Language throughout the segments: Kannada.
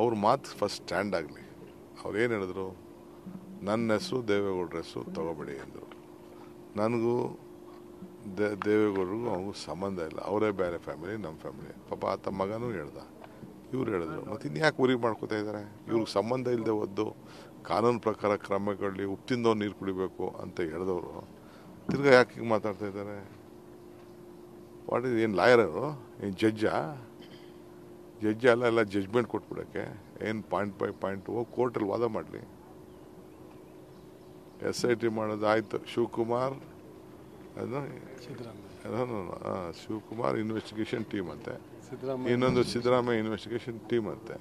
ಅವ್ರ ಮಾತು ಫಸ್ಟ್ ಸ್ಟ್ಯಾಂಡ್ ಆಗಲಿ. ಅವ್ರು ಏನು ಹೇಳಿದ್ರು, ನನ್ನ ಹೆಸರು ದೇವೇಗೌಡರ ಹೆಸರು ತಗೋಬೇಡಿ ಅಂದರು. ನನಗೂ ದೇವೇಗೌಡರಿಗೂ ಅವ್ರಿಗೂ ಸಂಬಂಧ ಇಲ್ಲ, ಅವರೇ ಬೇರೆ ಫ್ಯಾಮಿಲಿ, ನಮ್ಮ ಫ್ಯಾಮಿಲಿ. ಪಾಪ ಆತ ಮಗನೂ ಹೇಳ್ದ, ಇವ್ರು ಹೇಳಿದ್ರು. ಮತ್ತು ಇನ್ಯಾಕೆ ಉರಿ ಮಾಡ್ಕೋತಾ ಇದ್ದಾರೆ? ಇವ್ರಿಗೆ ಸಂಬಂಧ ಇಲ್ಲದೆ ಒದ್ದು ಕಾನೂನು ಪ್ರಕಾರ ಕ್ರಮಗಳಲ್ಲಿ ಉಪ್ಪಿಂದವ್ರು ನೀರು ಕುಡಿಬೇಕು ಅಂತ ಹೇಳಿದವರು ತಿರ್ಗಾ ಯಾಕೆ ಹಿಂಗೆ ಮಾತಾಡ್ತಾ ಇದ್ದಾರೆ? ವಾಟ್ ಇಸ್, ಏನು ಲಾಯರರು, ಏನು ಜಡ್ಜಾ? ಜಡ್ಜ್ ಎಲ್ಲ ಜಡ್ಜ್ಮೆಂಟ್ ಕೊಟ್ಬಿಡೋಕ್ಕೆ ಏನು ಪಾಯಿಂಟ್ ಬೈ ಪಾಯಿಂಟ್ ಹೋಗಿ ಕೋರ್ಟಲ್ಲಿ ವಾದ ಮಾಡಲಿ. SIT ಮಾಡೋದು ಆಯಿತು. ಶಿವಕುಮಾರ್ ಶಿವಕುಮಾರ್ ಇನ್ವೆಸ್ಟಿಗೇಷನ್ ಟೀಮ್ ಅಂತೆ, ಇನ್ನೊಂದು ಸಿದ್ದರಾಮಯ್ಯ ಇನ್ವೆಸ್ಟಿಗೇಷನ್ ಟೀಮ್ ಅಂತೆ,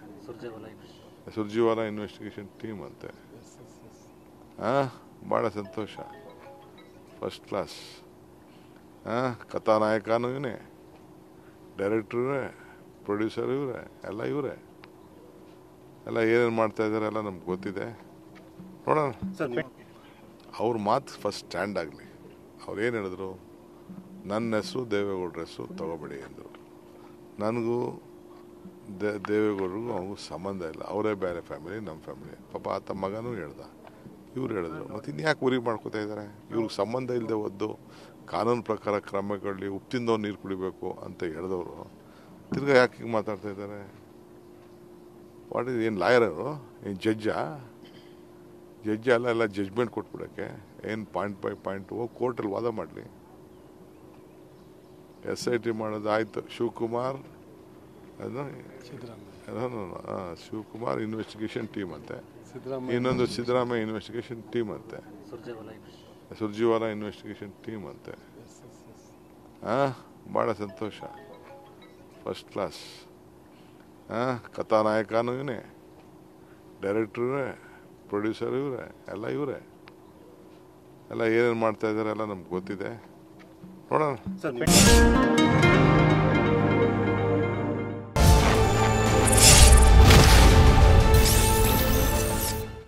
ಸುರ್ಜಿವಾಲ ಇನ್ವೆಸ್ಟಿಗೇಷನ್ ಟೀಮ್ ಅಂತೆ. ಭಾಳ ಸಂತೋಷ, ಫಸ್ಟ್ ಕ್ಲಾಸ್. ಕಥಾನಾಯಕನೂ ಇವನೇ, ಡೈರೆಕ್ಟ್ರು ಇವರೇ, ಪ್ರೊಡ್ಯೂಸರ್ ಇವರೇ, ಎಲ್ಲ ಇವರೇ. ಎಲ್ಲ ಏನೇನು ಮಾಡ್ತಾ ಇದ್ದಾರೆ ಎಲ್ಲ ನಮ್ಗೆ ಗೊತ್ತಿದೆ, ನೋಡೋಣ. ಅವ್ರ ಮಾತು ಫಸ್ಟ್ ಸ್ಟ್ಯಾಂಡ್ ಆಗಲಿ. ಅವ್ರು ಏನು ಹೇಳಿದ್ರು, ನನ್ನ ಹೆಸರು ದೇವೇಗೌಡರ ಹೆಸರು ತಗೋಬೇಡಿ ಅಂದರು. ನನಗೂ ದೇವೇಗೌಡರಿಗೂ ಅವ್ರಿಗೂ ಸಂಬಂಧ ಇಲ್ಲ, ಅವರೇ ಬೇರೆ ಫ್ಯಾಮಿಲಿ, ನಮ್ಮ ಫ್ಯಾಮಿಲಿ. ಪಾಪ ಆತ ಮಗನೂ ಹೇಳ್ದ, ಇವ್ರು ಹೇಳಿದ್ರು. ಮತ್ತು ಇನ್ಯಾಕೆ ಉರಿ ಮಾಡ್ಕೋತಾ ಇದ್ದಾರೆ? ಇವ್ರಿಗೆ ಸಂಬಂಧ ಇಲ್ಲದೆ ಒದ್ದು ಕಾನೂನು ಪ್ರಕಾರ ಕ್ರಮಗಳಲ್ಲಿ ಉಪ್ಪಿಂದವ್ರು ನೀರು ಕುಡಿಬೇಕು ಅಂತ ಹೇಳಿದವರು ತಿರ್ಗಾ ಯಾಕೆ ಹಿಂಗೆ ಮಾತಾಡ್ತಾ ಇದ್ದಾರೆ? ವಾಟ್ ಇಸ್, ಏನು ಲಾಯರರು, ಏನು ಜಡ್ಜಾ? ಜಡ್ಜ್ ಎಲ್ಲ ಜಡ್ಜ್ಮೆಂಟ್ ಕೊಟ್ಬಿಡೋಕ್ಕೆ ಏನು ಪಾಯಿಂಟ್ ಬೈ ಪಾಯಿಂಟ್ ಹೋಗಿ ಕೋರ್ಟಲ್ಲಿ ವಾದ ಮಾಡಲಿ. SIT ಮಾಡೋದು ಆಯಿತು. ಶಿವಕುಮಾರ್ ಶಿವಕುಮಾರ್ ಇನ್ವೆಸ್ಟಿಗೇಷನ್ ಟೀಮ್ ಅಂತೆ, ಇನ್ನೊಂದು ಸಿದ್ದರಾಮಯ್ಯ ಇನ್ವೆಸ್ಟಿಗೇಷನ್ ಟೀಮ್ ಅಂತೆ, ಸುರ್ಜಿವಾಲ ಇನ್ವೆಸ್ಟಿಗೇಷನ್ ಟೀಮ್ ಅಂತೆ. ಭಾಳ ಸಂತೋಷ, ಫಸ್ಟ್ ಕ್ಲಾಸ್. ಕಥಾನಾಯಕನೂ ಇವನೇ, ಡೈರೆಕ್ಟ್ರು ಇವರೇ, ಪ್ರೊಡ್ಯೂಸರ್ ಇವರೇ, ಎಲ್ಲ ಇವರೇ. ಎಲ್ಲ ಏನೇನು ಮಾಡ್ತಾ ಇದ್ದಾರೆ ಎಲ್ಲ ನಮ್ಗೆ ಗೊತ್ತಿದೆ, ನೋಡೋಣ.